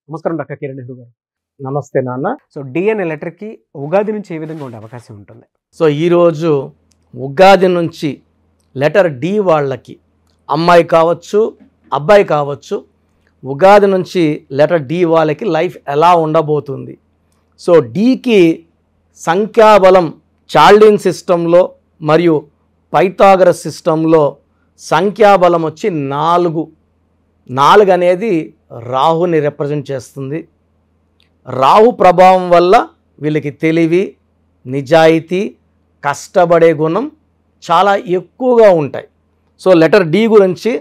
నమస్కారం డాక్టర్ కిరణ్ నెహ్రూ గారు. నమస్తే నాన్న. సో డిఎన్ఏ లెటర్కి ఉగాది నుంచి ఏ విధంగా ఉండే అవకాశం ఉంటుంది? సో ఈరోజు ఉగాది నుంచి లెటర్ డి వాళ్ళకి, అమ్మాయి కావచ్చు అబ్బాయి కావచ్చు, ఉగాది నుంచి లెటర్ డి వాళ్ళకి లైఫ్ ఎలా ఉండబోతుంది. సో డికి సంఖ్యాబలం చాల్డిన్ సిస్టంలో మరియు పైథాగరస్ సిస్టంలో సంఖ్యాబలం వచ్చి 4 అనేది రాహుని రిప్రజెంట్ చేస్తుంది. రాహు ప్రభావం వల్ల వీళ్ళకి తెలివి, నిజాయితీ, కష్టపడే గుణం చాలా ఎక్కువగా ఉంటాయి. సో లెటర్ డి గురించి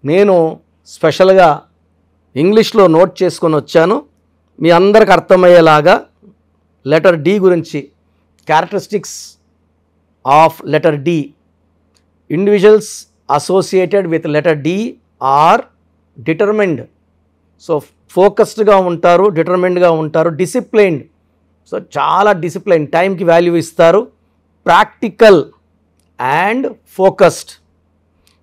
నేను స్పెషల్గా ఇంగ్లీష్లో నోట్ చేసుకొని వచ్చాను. మీ అందరికి అర్థమయ్యేలాగా లెటర్ డి గురించి characteristics of letter D. Individuals associated with letter D are determined. So ఫోకస్డ్గా ఉంటారు, డిటర్మిన్డ్గా ఉంటారు, డిసిప్లైన్డ్. సో చాలా డిసిప్లైన్, టైంకి వాల్యూ ఇస్తారు, practical and focused.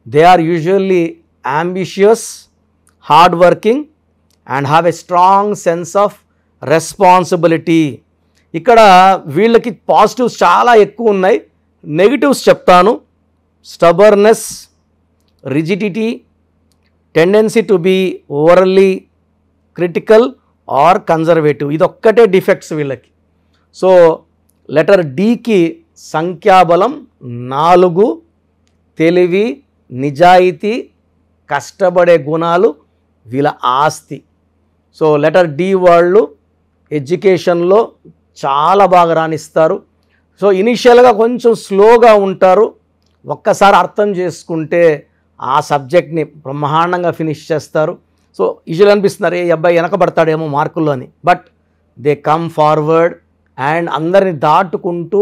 They are usually ambitious, hard working and have a strong sense of responsibility. ఇక్కడ వీళ్ళకి positives చాలా ఎక్కువ ఉన్నాయి, నెగిటివ్స్ చెప్తాను. Stubbornness, rigidity, tendency to be overly critical or conservative, ఇదొక్కటే డిఫెక్ట్స్ వీళ్ళకి. సో లెటర్ డికి సంఖ్యాబలం 4, తెలివి, నిజాయితీ, కష్టపడే గుణాలు వీళ్ళ ఆస్తి. సో లెటర్ డి వాళ్ళు ఎడ్యుకేషన్లో చాలా బాగా రాణిస్తారు. సో ఇనిషియల్గా కొంచెం స్లోగా ఉంటారు, ఒక్కసారి అర్థం చేసుకుంటే ఆ సబ్జెక్ట్ని బ్రహ్మాండంగా ఫినిష్ చేస్తారు. సో యూజువల్ అనిపిస్తున్నారు ఏ అబ్బాయి వెనకబడతాడేమో మార్కుల్లో అని, but they come forward and అందరిని దాటుకుంటూ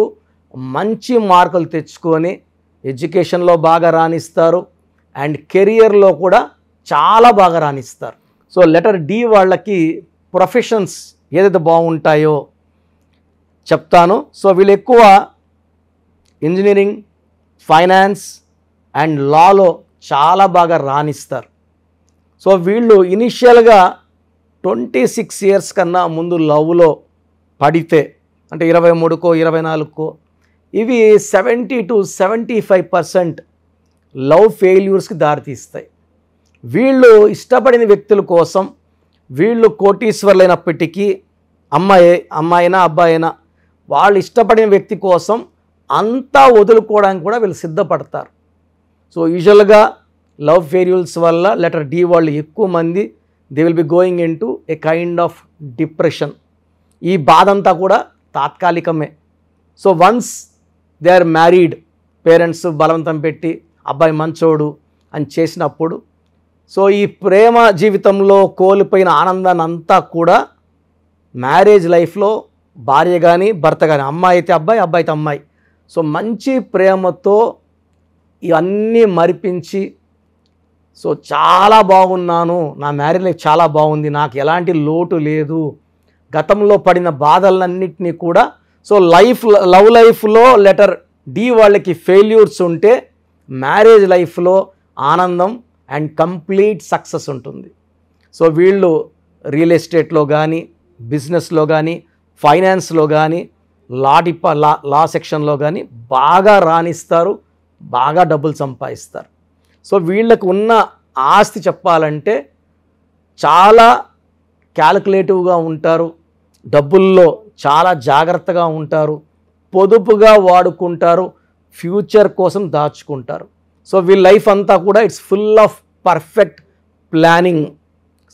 మంచి మార్కులు తెచ్చుకొని ఎడ్యుకేషన్లో బాగా రాణిస్తారు అండ్ కెరియర్లో కూడా చాలా బాగా రాణిస్తారు. సో లెటర్ డి వాళ్ళకి ప్రొఫెషన్స్ ఏదైతే బాగుంటాయో చెప్తాను. సో వీళ్ళు ఎక్కువ ఇంజనీరింగ్, ఫైనాన్స్ అండ్ లాలో చాలా బాగా రాణిస్తారు. సో వీళ్ళు ఇనిషియల్గా 26 ఇయర్స్ కన్నా ముందు లవ్లో పడితే, అంటే 23కో 24కో, ఇవి 70 to 75% లవ్ ఫెయిల్యూర్స్కి దారితీస్తాయి. వీళ్ళు ఇష్టపడిన వ్యక్తుల కోసం వీళ్ళు కోటీశ్వర్లైనప్పటికీ, అమ్మాయినా అబ్బాయినా, వాళ్ళు ఇష్టపడిన వ్యక్తి కోసం అంతా వదులుకోవడానికి కూడా వీళ్ళు సిద్ధపడతారు. సో యూజువల్గా లవ్ ఫెయిల్యూర్స్ వల్ల లెటర్ డి వాళ్ళు ఎక్కువ మంది they will be going into a kind of depression. ఈ బాధ అంతా కూడా తాత్కాలికమే. So once they are married, parents బలవంతం పెట్టి అబ్బాయి మంచోడు అని చేసినప్పుడు, సో ఈ ప్రేమ జీవితంలో కోల్పోయిన ఆనందాన్ని అంతా కూడా మ్యారేజ్ లైఫ్లో భార్య కానీ భర్త కానీ, అమ్మాయి అయితే అబ్బాయి, అబ్బాయి అయితే అమ్మాయి, సో మంచి ప్రేమతో ఇవన్నీ మరిపించి, సో చాలా బాగున్నాను, నా మ్యారేజ్ లైఫ్ చాలా బాగుంది, నాకు ఎలాంటి లోటు లేదు, గతంలో పడిన బాధలన్నింటినీ కూడా, సో లవ్ లైఫ్లో లెటర్ డి వాళ్ళకి ఫెయిల్యూర్స్ ఉంటే మ్యారేజ్ లైఫ్లో ఆనందం అండ్ కంప్లీట్ సక్సెస్ ఉంటుంది. సో వీళ్ళు రియల్ ఎస్టేట్లో కానీ, బిజినెస్లో కానీ, ఫైనాన్స్లో కానీ, లా సెక్షన్లో కానీ బాగా రాణిస్తారు, బాగా డబ్బులు సంపాదిస్తారు. సో వీళ్ళకు ఉన్న ఆస్తి చెప్పాలంటే చాలా క్యాలిక్యులేటివ్గా ఉంటారు, డబ్బుల్లో చాలా జాగ్రత్తగా ఉంటారు, పొదుపుగా వాడుకుంటారు, ఫ్యూచర్ కోసం దాచుకుంటారు. సో వీళ్ళ లైఫ్ అంతా కూడా it's full of perfect planning.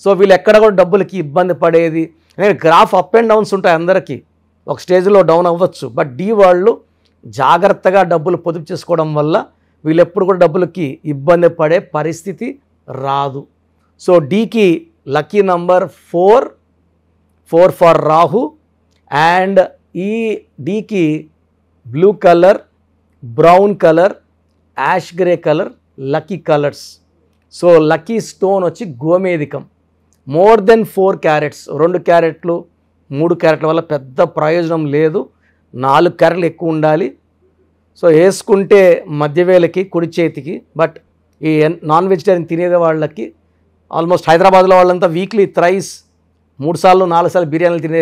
So వీళ్ళు ఎక్కడ కూడా డబ్బులకి ఇబ్బంది పడేది, గ్రాఫ్ అప్ అండ్ డౌన్స్ ఉంటాయి అందరికీ, ఒక స్టేజ్లో డౌన్ అవ్వచ్చు, బట్ డి వాళ్ళు జాగ్రత్తగా డబ్బులు పొదుపు చేసుకోవడం వల్ల వీళ్ళు ఎప్పుడు కూడా డబ్బులకి ఇబ్బంది పడే పరిస్థితి రాదు. సో డికి lucky number 4 for Rahu, and ఈ డికి blue colour, brown colour, ash grey colour lucky colours. So lucky stone వచ్చి గోమేధికం. మోర్ దెన్ 4 క్యారెట్స్, 2 క్యారెట్లు 3 క్యారెట్ల వల్ల పెద్ద ప్రయోజనం లేదు, 4 క్యారెట్లు ఎక్కువ ఉండాలి. సో వేసుకుంటే మధ్యవేళకి, కుడి చేతికి. బట్ ఈ నాన్ వెజిటేరియన్ తినేదే వాళ్ళకి, ఆల్మోస్ట్ హైదరాబాద్లో వాళ్ళంతా వీక్లీ థ్రైస్ 3 సార్లు 4 సార్లు బిర్యానీలు తినే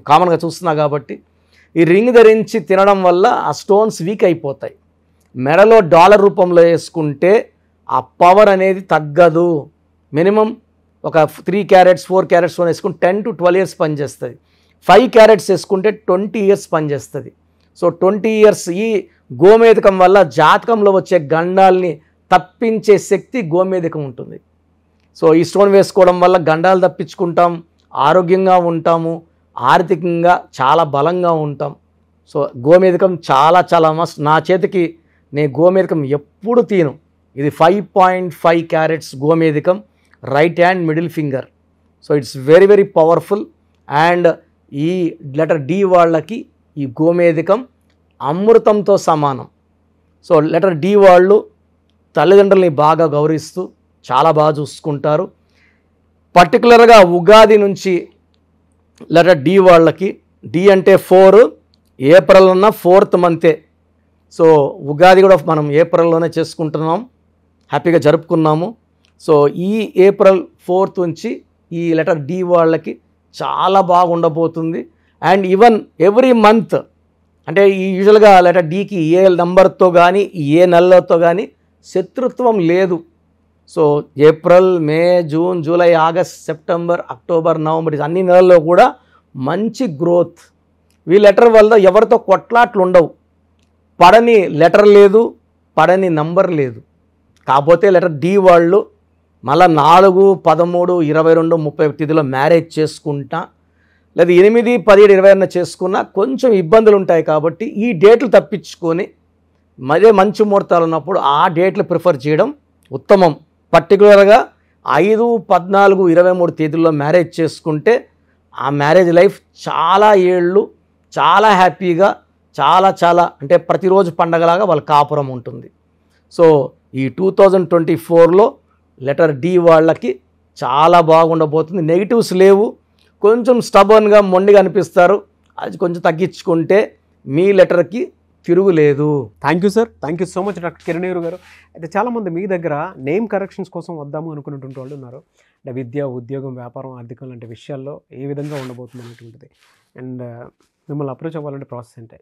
కామన్గా చూస్తున్నా కాబట్టి ఈ రింగ్ ధరించి తినడం వల్ల ఆ స్టోన్స్ వీక్ అయిపోతాయి. మెడలో డాలర్ రూపంలో వేసుకుంటే ఆ పవర్ అనేది తగ్గదు. మినిమం ఒక 3 క్యారెట్స్ 4 క్యారెట్స్ వేసుకుంటే 10 to 12 ఇయర్స్ పనిచేస్తుంది. 5 క్యారెట్స్ వేసుకుంటే 20 ఇయర్స్ పనిచేస్తుంది. సో 20 ఇయర్స్ ఈ గోమేధికం వల్ల జాతకంలో వచ్చే గండాల్ని తప్పించే శక్తి గోమేధికం ఉంటుంది. సో ఈ స్టోన్ వేసుకోవడం వల్ల గండాలు తప్పించుకుంటాం, ఆరోగ్యంగా ఉంటాము, ఆర్థికంగా చాలా బలంగా ఉంటాం. సో గోమేధికం చాలా చాలా మస్ట్. నా చేతికి నేను గోమేధికం ఎప్పుడు తీను. ఇది 5.5 క్యారెట్స్ గోమేధికం, right hand middle finger. So it's very very powerful. And ఈ లెటర్ డి వాళ్ళకి ఈ గోమేధికం అమృతంతో సమానం. సో లెటర్ డి వాళ్ళు తల్లిదండ్రులని బాగా గౌరవిస్తూ చాలా బాగా చూసుకుంటారు. పర్టికులర్గా ఉగాది నుంచి లెటర్ డి వాళ్ళకి, డి అంటే 4, ఏప్రిల్ ఉన్న 4th మంతే. సో ఉగాది కూడా మనం ఏప్రిల్లోనే చేసుకుంటున్నాం, హ్యాపీగా జరుపుకున్నాము. సో ఈ ఏప్రిల్ 4th నుంచి ఈ లెటర్ డి వాళ్ళకి చాలా బాగా ఉండబోతుంది. అండ్ ఈవెన్ ఎవ్రీ మంత్ అంటే ఈ యూజువల్గా లెటర్ డికి ఏ నెంబర్తో కానీ ఏ నెలలతో కానీ శత్రుత్వం లేదు. So April, May, June, July, August, September, October, November అన్ని నెలల్లో కూడా మంచి గ్రోత్. ఈ లెటర్ వల్ల ఎవరితో కొట్లాట్లు ఉండవు. పడని లెటర్ లేదు, పడని నంబర్ లేదు. కాకపోతే లెటర్ డి వాళ్ళు మళ్ళీ 4, 13, 22, 30 తేదీలో మ్యారేజ్ చేసుకుంటా, లేదా 8, 17, 21 చేసుకున్నా కొంచెం ఇబ్బందులు ఉంటాయి. కాబట్టి ఈ డేట్లు తప్పించుకొని మరే మంచి ముహూర్తాలు ఉన్నప్పుడు ఆ డేట్లు ప్రిఫర్ చేయడం ఉత్తమం. పర్టికులర్గా 5, 14, 23 తేదీల్లో మ్యారేజ్ చేసుకుంటే ఆ మ్యారేజ్ లైఫ్ చాలా ఏళ్ళు చాలా హ్యాపీగా చాలా చాలా అంటే ప్రతిరోజు పండగలాగా వాళ్ళ కాపురం ఉంటుంది. సో ఈ 2024లో లెటర్ డి వాళ్ళకి చాలా బాగుండబోతుంది. నెగిటివ్స్ లేవు. కొంచెం స్టబర్న్గా మొండిగా అనిపిస్తారు, అది కొంచెం తగ్గించుకుంటే మీ లెటర్కి తిరుగులేదు. Thank you sir, thank you so much doctor Kiran గారు. అయితే చాలామంది మీ దగ్గర నేమ్ కరెక్షన్స్ కోసం వద్దాము అనుకున్నటువంటి వాళ్ళు ఉన్నారు. అంటే విద్య, ఉద్యోగం, వ్యాపారం, ఆర్థికం లాంటి విషయాల్లో ఏ విధంగా ఉండబోతుంది అనేటువంటిది. అండ్ మిమ్మల్ని అప్రోచ్ అవ్వాలంటే ప్రాసెస్ ఏంటి?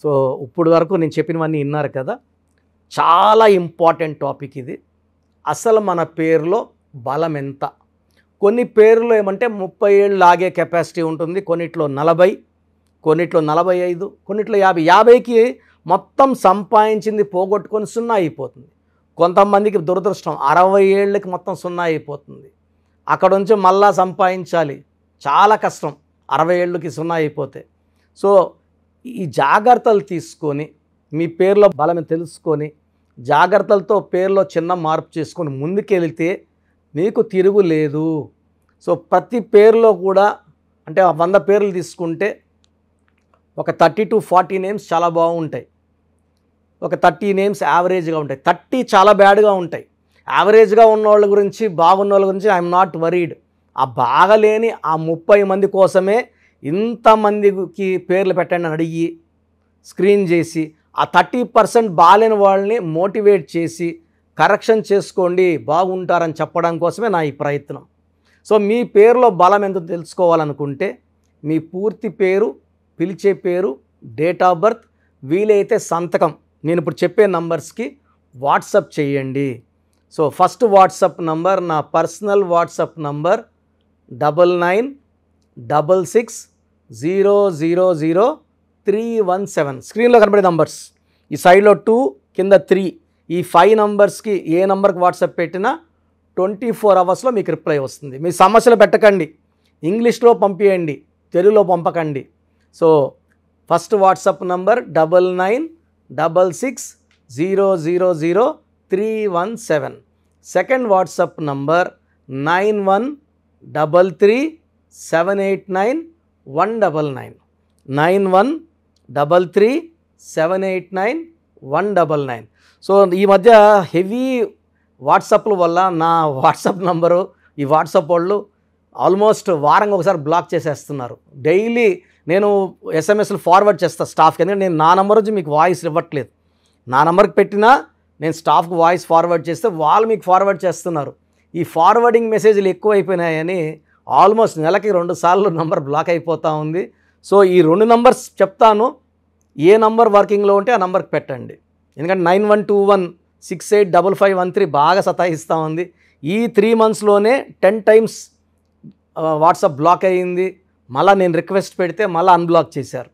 సో ఇప్పుడు వరకు నేను చెప్పినవన్నీ విన్నారు కదా, చాలా ఇంపార్టెంట్ టాపిక్ ఇది. అసలు మన పేరులో బలం ఎంత? కొన్ని పేర్లు ఏమంటే 30 ఏళ్ళు లాగే కెపాసిటీ ఉంటుంది, కొన్నిట్లో 40, కొన్నిట్లో 45, కొన్నిట్లో 50. 50కి మొత్తం సంపాదించింది పోగొట్టుకొని 0 అయిపోతుంది. కొంతమందికి దురదృష్టం 60 ఏళ్ళకి మొత్తం 0 అయిపోతుంది. అక్కడ నుంచి మళ్ళా సంపాదించాలి, చాలా కష్టం 60 ఏళ్ళకి 0 అయిపోతే. సో ఈ జాగ్రత్తలు తీసుకొని మీ పేరులో బలం తెలుసుకొని జాగ్రత్తలతో పేరులో చిన్న మార్పు చేసుకొని ముందుకెళ్తే మీకు తిరుగులేదు. సో ప్రతి పేరులో కూడా అంటే 100 పేర్లు తీసుకుంటే ఒక 30 to 40 నేమ్స్ చాలా బాగుంటాయి, ఒక 30 నేమ్స్ యావరేజ్గా ఉంటాయి, 30 చాలా బ్యాడ్గా ఉంటాయి. యావరేజ్గా ఉన్న వాళ్ళ గురించి, బాగున్న వాళ్ళ గురించి ఐఎమ్ నాట్ వరీడ్. ఆ బాగలేని ఆ 30 మంది కోసమే ఇంతమందికి పేర్లు పెట్టండి అని అడిగి స్క్రీన్ చేసి ఆ 30% బాలేని వాళ్ళని మోటివేట్ చేసి కరెక్షన్ చేసుకోండి, బాగుంటారని చెప్పడం కోసమే నా ఈ ప్రయత్నం. సో మీ పేరులో బలం ఎంత తెలుసుకోవాలనుకుంటే మీ పూర్తి పేరు, పిలిచే పేరు, డేట్ ఆఫ్ బర్త్, వీలైతే సంతకం నేను ఇప్పుడు చెప్పే నంబర్స్కి వాట్సప్ చేయండి. సో ఫస్ట్ వాట్సప్ నంబర్ నా పర్సనల్ వాట్సప్ నంబర్ 9966000317. స్క్రీన్లో కనబడే నంబర్స్, ఈ సైడ్లో 2 కింద 3, ఈ 5 నంబర్స్కి ఏ నంబర్కి వాట్సాప్ పెట్టినా 24 అవర్స్లో మీకు రిప్లై వస్తుంది. మీ సమస్యలు పెట్టకండి, ఇంగ్లీష్లో పంపించండి, తెలుగులో పంపకండి. So first WhatsApp number 9966000317. Second WhatsApp number 9133789199 9133789199. So ఈ మధ్య హెవీ వాట్సాప్ల వల్ల నా వాట్సాప్ నంబరు ఈ వాట్సాప్ వాళ్ళు ఆల్మోస్ట్ వారంగా ఒకసారి బ్లాక్ చేసేస్తున్నారు. డైలీ నేను ఎస్ఎంఎస్లు ఫార్వర్డ్ చేస్తాను స్టాఫ్కి, ఎందుకంటే నేను నా నెంబర్ నుంచి మీకు వాయిస్ ఇవ్వట్లేదు. నా నెంబర్కి పెట్టినా నేను స్టాఫ్కి వాయిస్ ఫార్వర్డ్ చేస్తే వాళ్ళు మీకు ఫార్వర్డ్ చేస్తున్నారు. ఈ ఫార్వర్డింగ్ మెసేజ్లు ఎక్కువైపోయినాయని ఆల్మోస్ట్ నెలకి 2 సార్లు నంబర్ బ్లాక్ అయిపోతూ ఉంది. సో ఈ 2 నంబర్స్ చెప్తాను, ఏ నంబర్ వర్కింగ్లో ఉంటే ఆ నంబర్కి పెట్టండి. ఎందుకంటే 9121685513 బాగా సతాయిస్తూ ఉంది. ఈ 3 monthsలోనే 10 times వాట్సాప్ బ్లాక్ అయ్యింది. మళ్ళీ నేను రిక్వెస్ట్ పెడితే మళ్ళీ అన్బ్లాక్ చేశారు.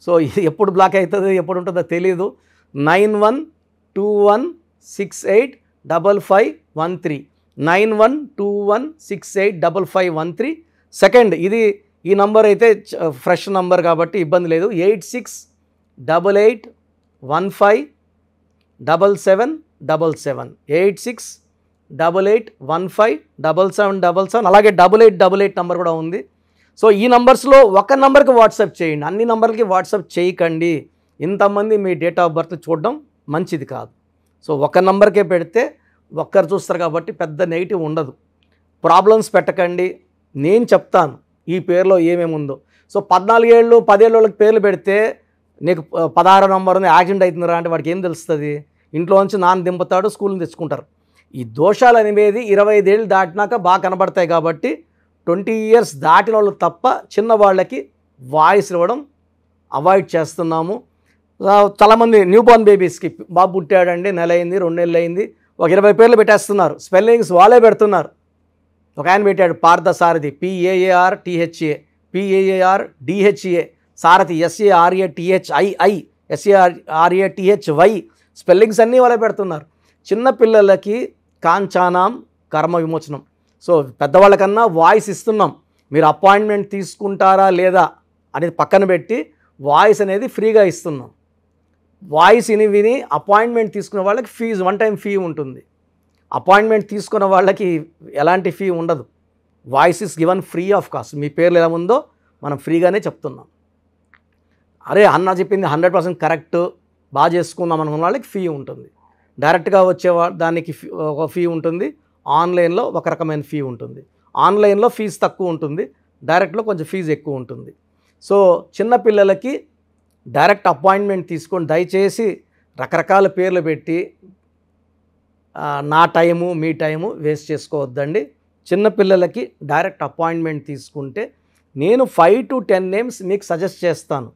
సో ఇది ఎప్పుడు బ్లాక్ అవుతుందో ఎప్పుడు ఉంటుందో తెలీదు. 9121685513 9121685513. సెకండ్ ఇది ఈ నంబర్ అయితే ఫ్రెష్ నంబర్ కాబట్టి ఇబ్బంది లేదు. 8688157777 8688157777 అలాగే 8888 నంబర్ కూడా ఉంది. సో ఈ నంబర్స్లో ఒక నంబర్కి వాట్సాప్ చేయండి, అన్ని నంబర్లకి వాట్సాప్ చేయకండి. ఇంతమంది మీ డేట్ ఆఫ్ బర్త్ చూడడం మంచిది కాదు. సో ఒక నంబర్కే పెడితే ఒక్కరు చూస్తారు కాబట్టి పెద్ద నెగిటివ్ ఉండదు. ప్రాబ్లమ్స్ పెట్టకండి, నేను చెప్తాను ఈ పేరులో ఏమేమి ఉందో. సో 14 ఏళ్ళు 10 ఏళ్ళ వాళ్ళకి పేర్లు పెడితే నీకు 16 నంబర్ ఉంది యాక్సిడెంట్ అవుతుందిరా అంటే వాడికి ఏం తెలుస్తుంది? ఇంట్లో నుంచి నాన్న దింపుతాడు, స్కూల్ని తెచ్చుకుంటారు. ఈ దోషాలు అనేవి 25 ఏళ్ళు దాటినాక బాగా కనబడతాయి కాబట్టి 20 years దాటిన వాళ్ళు తప్ప చిన్న వాళ్ళకి వాయిస్ ఇవ్వడం అవాయిడ్ చేస్తున్నాము. చాలామంది న్యూ బోర్న్ బేబీస్కి బాబు పుట్టాడండి, నెల అయింది 2 నెలలు అయింది, ఒక 20 పేర్లు పెట్టేస్తున్నారు. స్పెల్లింగ్స్ వాళ్ళే పెడుతున్నారు. ఒక ఆయన పెట్టాడు పార్థసారథి, PAARTHA, PAARDHA, సారథి SARATHII, SARATHY, స్పెల్లింగ్స్ అన్నీ వాళ్ళే పెడుతున్నారు. చిన్నపిల్లలకి కాంచానాం కర్మ విమోచనం. సో పెద్దవాళ్ళకన్నా వాయిస్ ఇస్తున్నాం. మీరు అపాయింట్మెంట్ తీసుకుంటారా లేదా అనేది పక్కన పెట్టి వాయిస్ అనేది ఫ్రీగా ఇస్తున్నాం. వాయిస్ విని అపాయింట్మెంట్ తీసుకునే వాళ్ళకి ఫీజు 1 time ఫీ ఉంటుంది. అపాయింట్మెంట్ తీసుకున్న వాళ్ళకి ఎలాంటి ఫీ ఉండదు. Voice is given free of cost. మీ పేర్లు ఎలా ఉందో మనం ఫ్రీగానే చెప్తున్నాం. అరే అన్న చెప్పింది 100% కరెక్ట్, బాగా చేసుకుందాం అనుకున్న వాళ్ళకి ఫీ ఉంటుంది. డైరెక్ట్గా వచ్చే దానికి ఒక ఫీ ఉంటుంది, ఆన్లైన్లో ఒక రకమైన ఫీ ఉంటుంది. ఆన్లైన్లో ఫీజు తక్కువ ఉంటుంది, డైరెక్ట్లో కొంచెం ఫీజు ఎక్కువ ఉంటుంది. సో చిన్నపిల్లలకి డైరెక్ట్ అపాయింట్మెంట్ తీసుకొని దయచేసి రకరకాల పేర్లు పెట్టి నా టైము మీ టైము వేస్ట్ చేసుకోవద్దండి. చిన్నపిల్లలకి డైరెక్ట్ అపాయింట్మెంట్ తీసుకుంటే నేను 5 to 10 names మీకు సజెస్ట్ చేస్తాను.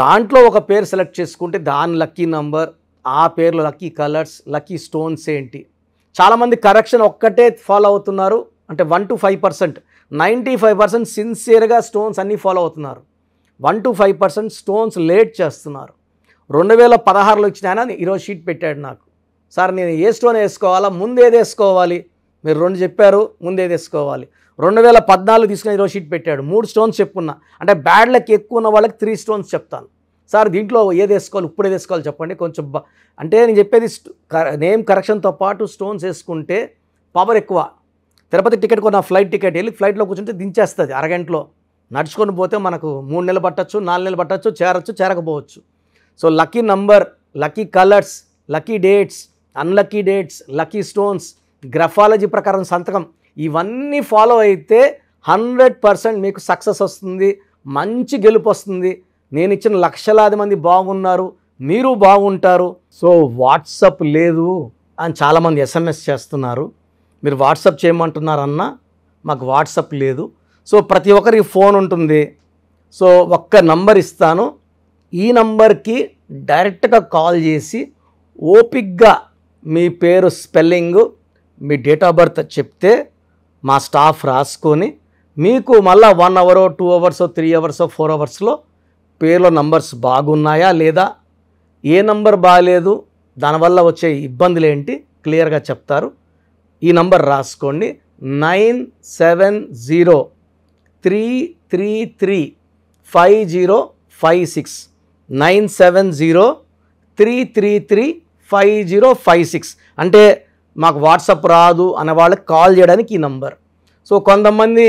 దాంట్లో ఒక పేరు సెలెక్ట్ చేసుకుంటే దాని లక్కీ నంబర్, ఆ పేర్లో లక్కీ కలర్స్, లక్కీ స్టోన్స్ ఏంటి. చాలామంది కరెక్షన్ ఒక్కటే ఫాలో అవుతున్నారు, అంటే 1 to 5%. 95% సిన్సియర్గా స్టోన్స్ అన్నీ ఫాలో అవుతున్నారు. 1 to 5% స్టోన్స్ లేట్ చేస్తున్నారు. 2016లో ఇచ్చిన ఆయన ఈరోజు షీట్ పెట్టాడు నాకు, సార్ నేను ఏ స్టోన్ వేసుకోవాలా, ముందేది వేసుకోవాలి, మీరు 2 చెప్పారు, ముందేది వేసుకోవాలి. 2014 తీసుకుని ఈరోజు షీట్ పెట్టాడు, 3 స్టోన్స్ చెప్పుకున్నా. అంటే బ్యాడ్ లక్ ఎక్కువ ఉన్న వాళ్ళకి 3 స్టోన్స్ చెప్తాను. సార్ దీంట్లో ఏది వేసుకోవాలి, ఇప్పుడు ఏది వేసుకోవాలి చెప్పండి కొంచెం. అంటే నేను చెప్పేది నేమ్ కరెక్షన్తో పాటు స్టోన్స్ వేసుకుంటే పవర్ ఎక్కువ. తిరుపతి టికెట్ కొన్న ఫ్లైట్ టికెట్ వెళ్ళి ఫ్లైట్లో కూర్చుంటే దించేస్తుంది అరగంటలో. నడుచుకొని పోతే మనకు 3 నెలలు పట్టచ్చు, 4 నెలలు పట్టచ్చు, చేరచ్చు, చేరకపోవచ్చు. So lucky number, lucky colours, lucky dates, unlucky dates, lucky stones, graphology ప్రకారం సంతకం, ఇవన్నీ ఫాలో అయితే 100% మీకు సక్సెస్ వస్తుంది, మంచి గెలుపు వస్తుంది. నేను ఇచ్చిన లక్షలాది మంది బాగున్నారు, మీరు బాగుంటారు. సో వాట్సాప్ లేదు అని చాలామంది SMS చేస్తున్నారు. మీరు వాట్సాప్ చేయమంటున్నారన్నా, మాకు వాట్సాప్ లేదు. సో ప్రతి ఒక్కరికి ఫోన్ ఉంటుంది. సో ఒక్క నంబర్ ఇస్తాను, ఈ నంబర్కి డైరెక్ట్గా కాల్ చేసి ఓపిక్గా మీ పేరు spelling, me date of birth చెప్తే మా స్టాఫ్ రాసుకొని మీకు మళ్ళీ 1 hour 2 hours 3 hours 4 hours పేర్లో నంబర్స్ బాగున్నాయా లేదా, ఏ నంబర్ బాగాలేదు, దానివల్ల వచ్చే ఇబ్బందులు ఏంటి క్లియర్గా చెప్తారు. ఈ నంబర్ రాసుకోండి, 9703335056 9703335056. అంటే మాకు వాట్సాప్ రాదు అనే వాళ్ళకి కాల్ చేయడానికి ఈ నంబర్. సో కొంతమంది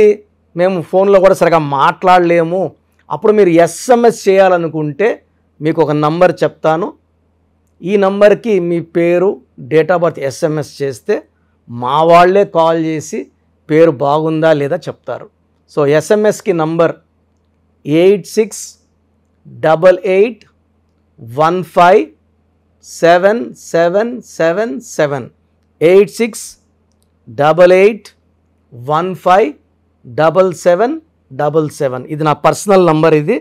మేము ఫోన్లో కూడా సరిగా మాట్లాడలేము, అప్పుడు మీరు SMS చేయాలనుకుంటే మీకు ఒక నంబర్ చెప్తాను. ఈ నంబర్కి మీ పేరు, డేట్ ఆఫ్ బర్త్ SMS చేస్తే మా వాళ్ళే కాల్ చేసి పేరు బాగుందా లేదా చెప్తారు. సో SMSకి నంబర్ 8688157777 868815 7777. ఇది నా పర్సనల్ నంబర్ ఇది.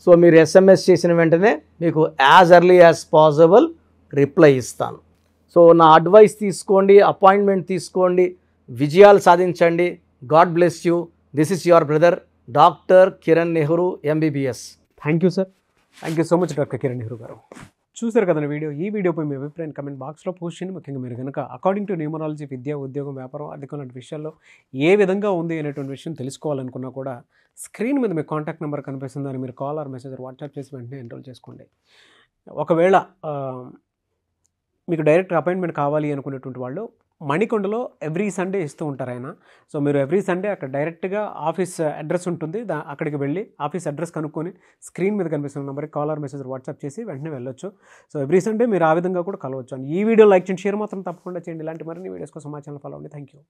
సో మీరు SMS చేసిన వెంటనే మీకు as early as possible reply ఇస్తాను. సో నా అడ్వైస్ తీసుకోండి, అపాయింట్మెంట్ తీసుకోండి, విజయాలు సాధించండి. God bless you. This is your brother doctor Kiran Nehru MBBS. Thank you sir. Thank you so much doctor Kiran Nehru గారు. చూసారు కదండి వీడియో. ఈ వీడియోపై మీ అభిప్రాయం కమెంట్ బాక్స్లో పోస్ట్ చేయండి. ముఖ్యంగా మీరు కనుక అకార్డింగ్ టు న్యూమరాలజీ విద్య, ఉద్యోగం, వ్యాపారం, ఆర్థికం లాంటి విషయాల్లో ఏ విధంగా ఉంది అనేటువంటి విషయం తెలుసుకోవాలనుకున్నా కూడా స్క్రీన్ మీద మీ కాంటాక్ట్ నెంబర్ కనిపిస్తుందని మీరు కాల్ ఆర్ మెసేజ్ వాట్సాప్ చేసి వెంటనే ఎన్రోల్ చేసుకోండి. ఒకవేళ మీకు డైరెక్ట్ అపాయింట్మెంట్ కావాలి అనుకునేటువంటి వాళ్ళు మణికొండలో ఎవ్రీ సండే ఇస్తూ ఉంటారు ఆయన. సో మీరు ఎవ్రీ సండే అక్కడ డైరెక్ట్గా ఆఫీస్ అడ్రస్ ఉంటుంది, అక్కడికి వెళ్ళి ఆఫీస్ అడ్రస్ కనుక్కొని స్క్రీన్ మీద కనిపిస్తున్న నెంబర్కి కాల్ ఆర్ మెసేజ్ వాట్సాప్ చేసి వెంటనే వెళ్ళొచ్చు. సో ఎవ్రీ సండే మీరు ఆ విధంగా కూడా కలవచ్చు. అండ్ ఈ వీడియో లైక్ చేయండి, షేర్ మాత్రం తప్పకుండా చేయండి. ఇలాంటి మరిన్ని వీడియోస్ కోసం మా ఛానల్ ఫాలో అవ్వండి. Thank you.